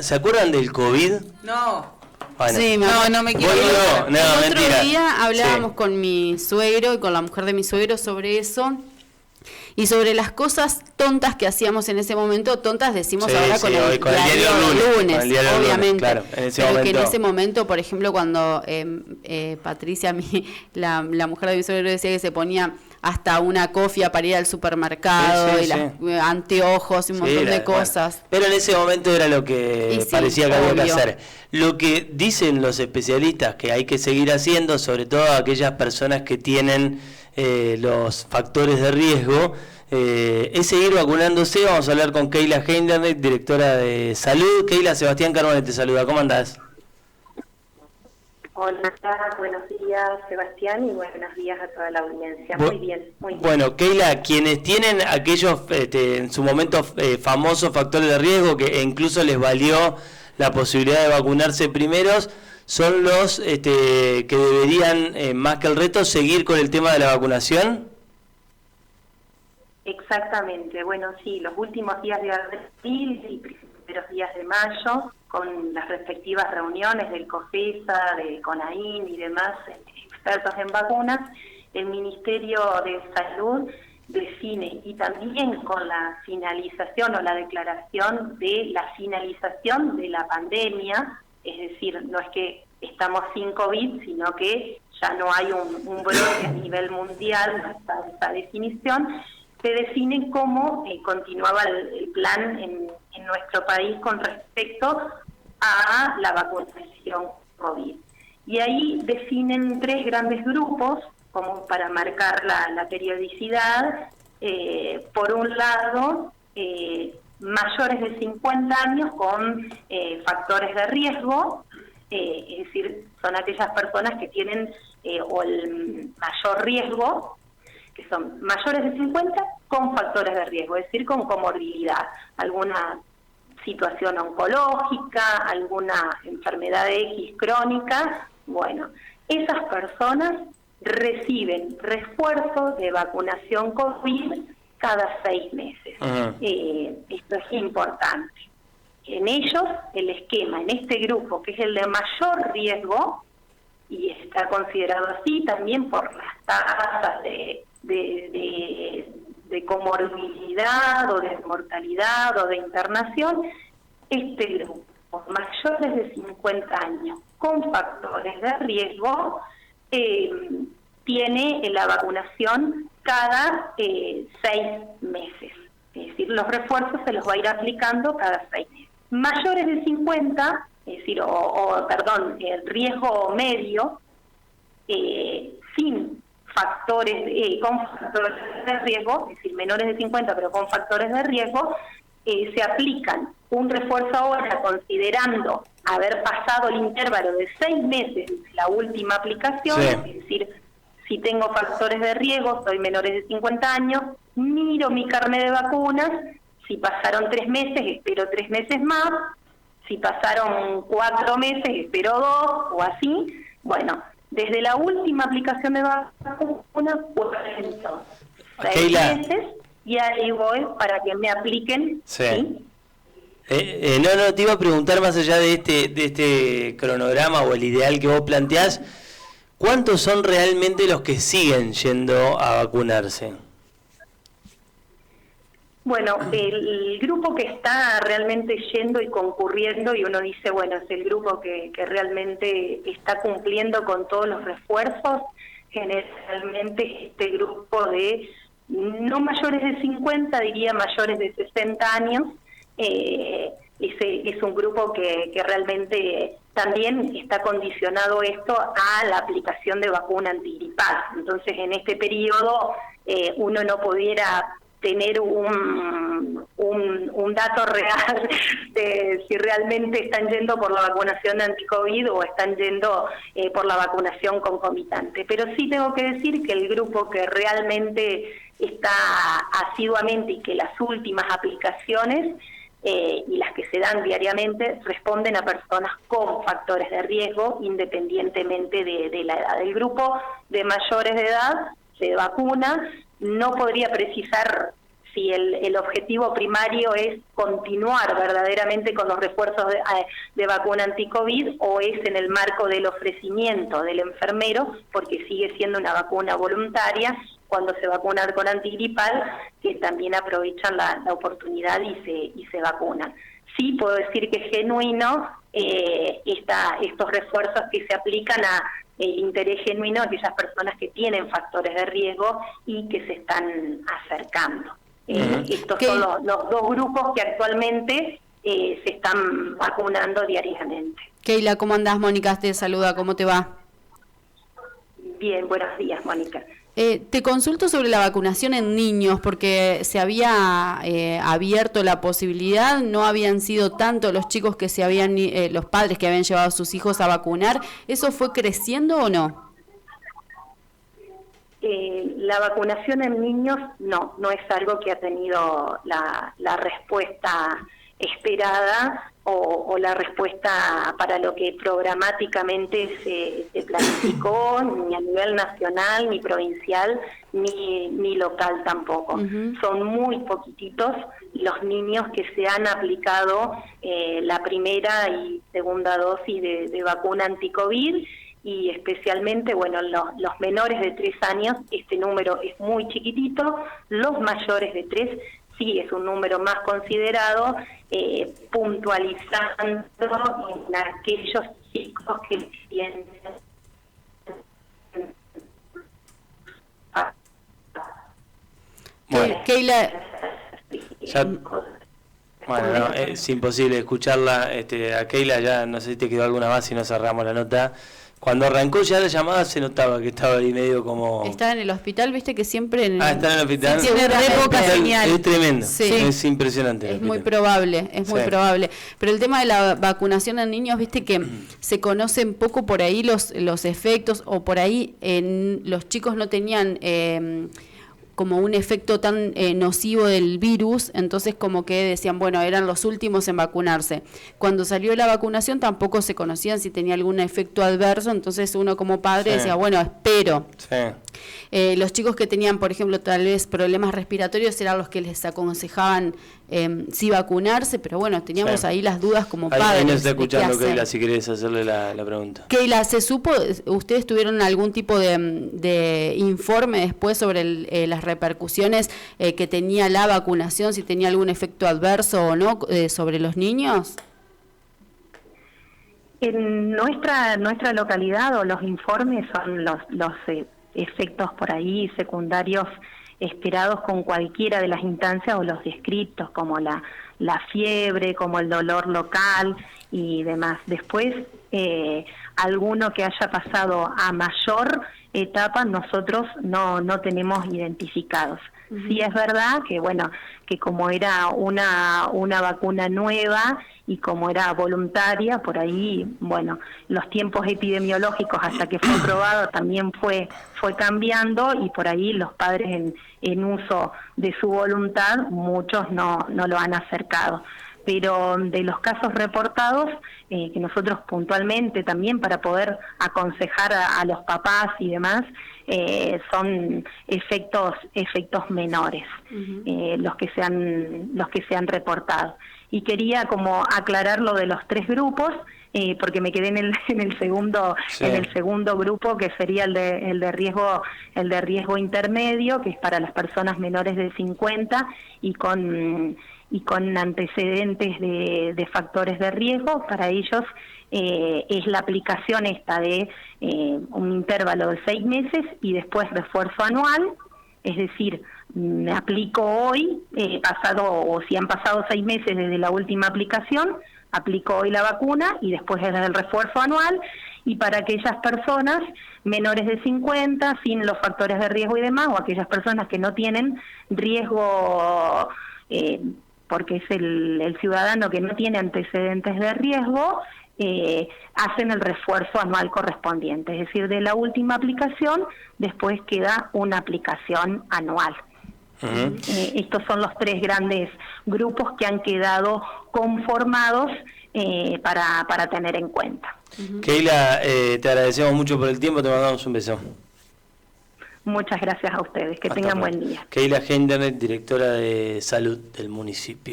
¿se acuerdan del COVID? No. Bueno. Sí, no me quiero. No, el otro mentira. día hablábamos Sí. con mi suegro y con la mujer de mi suegro sobre eso y sobre las cosas tontas que hacíamos en ese momento. Tontas decimos ahora con el diario lunes, obviamente. Claro, en ese pero momento. que en ese momento, por ejemplo, cuando Patricia, la mujer de mi suegro, decía que se ponía hasta una cofia para ir al supermercado y las anteojos y un montón de cosas. Bueno, pero en ese momento era lo que parecía que había que hacer. Lo que dicen los especialistas que hay que seguir haciendo, sobre todo aquellas personas que tienen los factores de riesgo, es seguir vacunándose. Vamos a hablar con Keila Heinderlich, directora de salud. Keila, Sebastián Carbone te saluda. ¿Cómo andás? Hola, buenos días Sebastián y buenos días a toda la audiencia. Muy bien, muy bien. Bueno, Keila, quienes tienen aquellos en su momento famosos factores de riesgo que incluso les valió la posibilidad de vacunarse primeros, son los que deberían, más que el reto, seguir con el tema de la vacunación. Exactamente, bueno, sí, los últimos días de abril y primeros días de mayo, con las respectivas reuniones del COFESA, de CONAIN y demás expertos en vacunas, el Ministerio de Salud define, y también con la finalización o la declaración de la finalización de la pandemia, es decir, no es que estamos sin COVID, sino que ya no hay un brote a nivel mundial, hasta esta definición, se define cómo continuaba el plan en nuestro país con respecto a la vacunación COVID. Y ahí definen 3 grandes grupos, como para marcar la periodicidad. Por un lado, mayores de 50 años con factores de riesgo, es decir, son aquellas personas que tienen o el mayor riesgo, que son mayores de 50 con factores de riesgo, es decir, con comorbilidad, alguna situación oncológica, alguna enfermedad X crónica. Bueno, esas personas reciben refuerzos de vacunación COVID cada 6 meses. Esto es importante. En ellos, el esquema, en este grupo, que es el de mayor riesgo, y está considerado así también por las tasas de comorbilidad o de mortalidad o de internación, este grupo, mayores de 50 años con factores de riesgo, tiene la vacunación cada 6 meses. Es decir, los refuerzos se los va a ir aplicando cada 6 meses. Mayores de 50, es decir, el riesgo medio, sin factores, con factores de riesgo, es decir, menores de 50 pero con factores de riesgo, se aplican un refuerzo ahora considerando haber pasado el intervalo de 6 meses desde la última aplicación, es decir, si tengo factores de riesgo, soy menores de 50 años, miro mi carnet de vacunas, si pasaron 3 meses, espero 3 meses más, si pasaron 4 meses, espero 2, o así. Bueno, desde la última aplicación de vacunas, pues entonces 6 meses, y ahí voy para que me apliquen. ¿Sí? No, te iba a preguntar, más allá de este cronograma o el ideal que vos planteás, ¿cuántos son realmente los que siguen yendo a vacunarse? Bueno, el grupo que está realmente yendo y concurriendo, y uno dice, bueno, es el grupo que realmente está cumpliendo con todos los refuerzos, generalmente este grupo de no mayores de 50, diría mayores de 60 años, es un grupo que realmente también está condicionado esto a la aplicación de vacuna antigripal. Entonces, en este periodo uno no pudiera tener un dato real de si realmente están yendo por la vacunación anti-COVID o están yendo por la vacunación concomitante. Pero sí tengo que decir que el grupo que realmente está asiduamente y que las últimas aplicaciones y las que se dan diariamente responden a personas con factores de riesgo independientemente de la edad. El grupo de mayores de edad se vacuna. No podría precisar el objetivo primario es continuar verdaderamente con los refuerzos de vacuna anti-COVID o es en el marco del ofrecimiento del enfermero, porque sigue siendo una vacuna voluntaria, cuando se vacuna con antigripal, que también aprovechan la oportunidad y se vacunan. Sí puedo decir que es genuino estos refuerzos que se aplican a el interés genuino de aquellas personas que tienen factores de riesgo y que se están acercando. Estos son los dos grupos que actualmente se están vacunando diariamente. Keila, ¿cómo andás? Mónica te saluda, ¿cómo te va? Bien, buenos días, Mónica. Te consulto sobre la vacunación en niños, porque se había abierto la posibilidad, no habían sido tanto los chicos que se habían, los padres que habían llevado a sus hijos a vacunar. ¿Eso fue creciendo o no? La vacunación en niños no es algo que ha tenido la respuesta esperada o la respuesta para lo que programáticamente se planificó, ni a nivel nacional, ni provincial, ni local tampoco. Son muy poquititos los niños que se han aplicado la primera y segunda dosis de vacuna anti-COVID, y especialmente, bueno, los menores de 3 años, este número es muy chiquitito, los mayores de 3 sí es un número más considerado, puntualizando en aquellos chicos que tienen... Bueno, Keila... Bueno, no, es imposible escucharla. A Keila ya no sé si te quedó alguna más, si no cerramos la nota. Cuando arrancó ya la llamada se notaba que estaba ahí medio como... Está en el hospital, viste que siempre... está en el hospital. Sí, tiene re poca señal. Es tremendo, sí. Es impresionante. Es muy probable, muy probable. Pero el tema de la vacunación en niños, viste que se conocen poco por ahí los efectos, o por ahí los chicos no tenían... como un efecto tan nocivo del virus, entonces como que decían, bueno, eran los últimos en vacunarse. Cuando salió la vacunación tampoco se conocían si tenía algún efecto adverso, entonces uno como padre decía, bueno, espero. Los chicos que tenían, por ejemplo, tal vez problemas respiratorios eran los que les aconsejaban sí vacunarse, pero bueno, teníamos ahí las dudas como padres. Ahí nos está escuchando Keila, si querés hacerle la pregunta. Keila, ¿se supo, ustedes tuvieron algún tipo de informe después sobre las repercusiones que tenía la vacunación, si tenía algún efecto adverso o no sobre los niños? En nuestra localidad, o los informes son los efectos por ahí secundarios esperados con cualquiera de las instancias o los descritos, como la fiebre, como el dolor local y demás. Después, alguno que haya pasado a mayor etapa, nosotros no tenemos identificados. Sí es verdad que, bueno, que como era una vacuna nueva y como era voluntaria, por ahí, bueno, los tiempos epidemiológicos hasta que fue aprobado también fue cambiando, y por ahí los padres en uso de su voluntad, muchos no lo han acercado. Pero de los casos reportados, que nosotros puntualmente también para poder aconsejar a los papás y demás, son efectos menores los que se han reportado. Y quería como aclarar lo de los 3 grupos, porque me quedé en el segundo grupo, que sería el de riesgo intermedio, que es para las personas menores de 50 y con antecedentes de factores de riesgo. Para ellos es la aplicación esta de un intervalo de 6 meses y después refuerzo anual, es decir, me aplico hoy, o si han pasado 6 meses desde la última aplicación, aplico hoy la vacuna y después es el refuerzo anual. Y para aquellas personas menores de 50, sin los factores de riesgo y demás, o aquellas personas que no tienen riesgo, porque es el ciudadano que no tiene antecedentes de riesgo, hacen el refuerzo anual correspondiente. Es decir, de la última aplicación, después queda una aplicación anual. Estos son los 3 grandes grupos que han quedado conformados para tener en cuenta. Keila, te agradecemos mucho por el tiempo, te mandamos un beso. Muchas gracias a ustedes, que tengan buen día. Keila Heindernet, directora de salud del municipio.